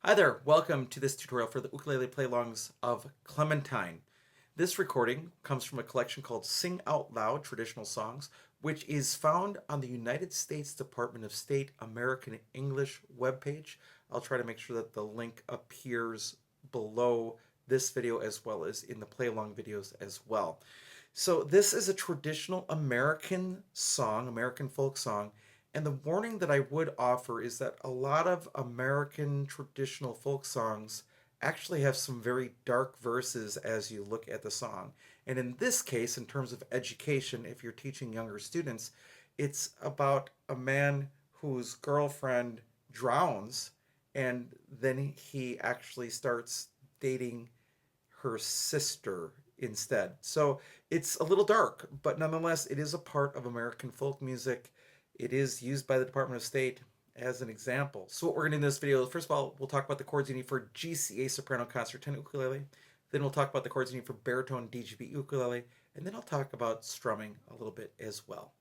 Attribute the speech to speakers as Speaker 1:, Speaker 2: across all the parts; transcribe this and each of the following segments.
Speaker 1: Hi there, welcome to this tutorial for the ukulele play-alongs of Clementine. This recording comes from a collection called Sing Out Loud Traditional Songs, which is found on the United States Department of State American English webpage. I'll try to make sure that the link appears below this video as well as in the play-along videos as well. So this is a traditional American song, American folk song. And the warning that I would offer is that a lot of American traditional folk songs actually have some very dark verses as you look at the song. And in this case, in terms of education, if you're teaching younger students, it's about a man whose girlfriend drowns and then he actually starts dating her sister instead. So it's a little dark, but nonetheless, it is a part of American folk music. It is used by the Department of State as an example. So what we're going to do in this video, first of all, we'll talk about the chords you need for GCEA soprano concert tenor ukulele. Then we'll talk about the chords you need for baritone DGBE ukulele. And then I'll talk about strumming a little bit as well.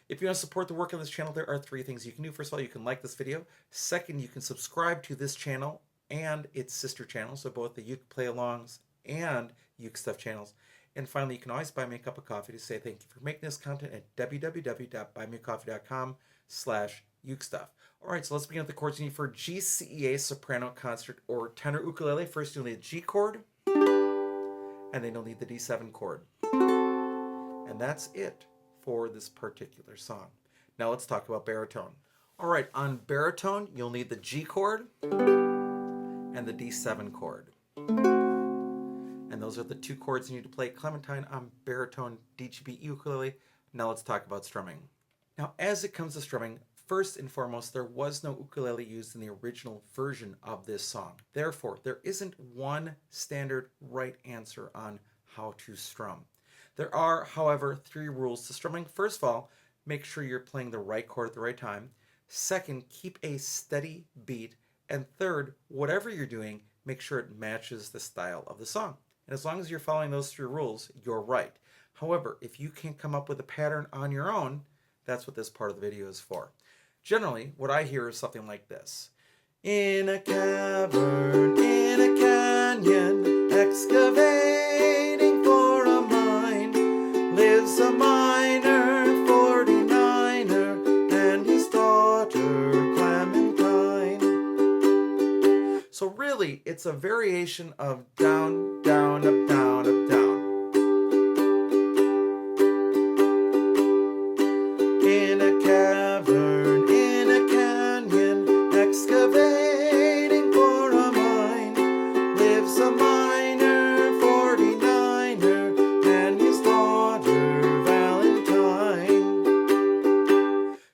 Speaker 1: If you want to support the work on this channel, there are three things you can do. First of all, you can like this video. Second, you can subscribe to this channel and its sister channel, so both the UkePlayAlongs and UkeStuff channels. And finally, you can always buy me a cup of coffee to say thank you for making this content at www.buymeacoffee.com/UkeStuff. All right, so let's begin with the chords you need for GCEA soprano concert or tenor ukulele. First, you'll need a G chord, and then you'll need the D7 chord. And that's it for this particular song. Now let's talk about baritone. All right, on baritone, you'll need the G chord and the D7 chord. And those are the two chords you need to play Clementine on baritone DGBE ukulele. Now let's talk about strumming. Now, as it comes to strumming, first and foremost, there was no ukulele used in the original version of this song. Therefore, there isn't one standard right answer on how to strum. There are, however, three rules to strumming. First of all, make sure you're playing the right chord at the right time. Second, keep a steady beat. And third, whatever you're doing, make sure it matches the style of the song. And as long as you're following those three rules, you're right. However, if you can't come up with a pattern on your own, that's what this part of the video is for. Generally, what I hear is something like this. In a cavern, in a canyon, excavating for a mine, lives a miner, 49er, and his daughter, Clementine. So really, it's a variation of down, down, up, down, up, down. In a cavern, in a canyon, excavating for a mine, lives a miner, 49er, and his daughter, Valentine.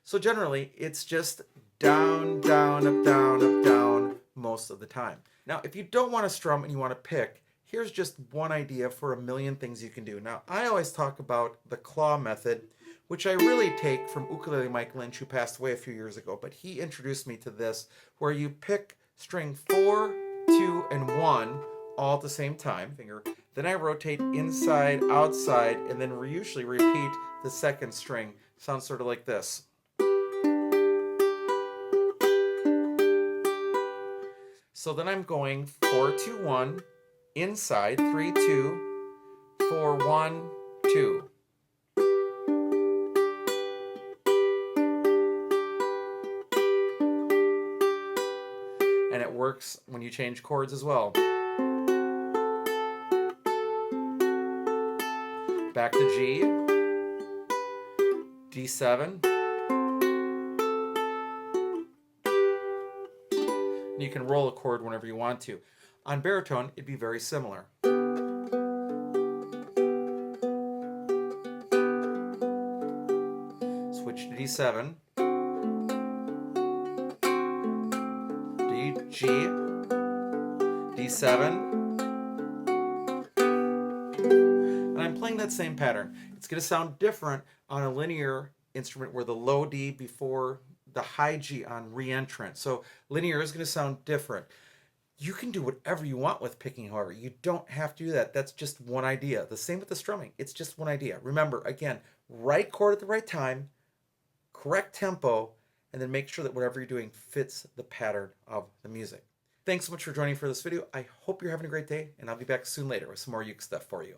Speaker 1: So generally, it's just down, down, up, down, up, down most of the time. Now, if you don't want to strum and you want to pick, here's just one idea for a million things you can do. Now, I always talk about the claw method, which I really take from Ukulele Mike Lynch, who passed away a few years ago, but he introduced me to this, where you pick string 4, 2, and 1 all at the same time, finger. Then I rotate inside, outside, and then usually repeat the second string. Sounds sort of like this. So then I'm going 4, 2, 1, inside, 3, 2, 4, 1, 2. And it works when you change chords as well. Back to G, D7. And you can roll a chord whenever you want to. On baritone, it'd be very similar. Switch to D7. D, G, D7. And I'm playing that same pattern. It's going to sound different on a linear instrument where the low D before the high G on re-entrant. So linear is going to sound different. You can do whatever you want with picking, however. You don't have to do that. That's just one idea. The same with the strumming. It's just one idea. Remember, again, right chord at the right time, correct tempo, and then make sure that whatever you're doing fits the pattern of the music. Thanks so much for joining for this video. I hope you're having a great day, and I'll be back soon later with some more Uke stuff for you.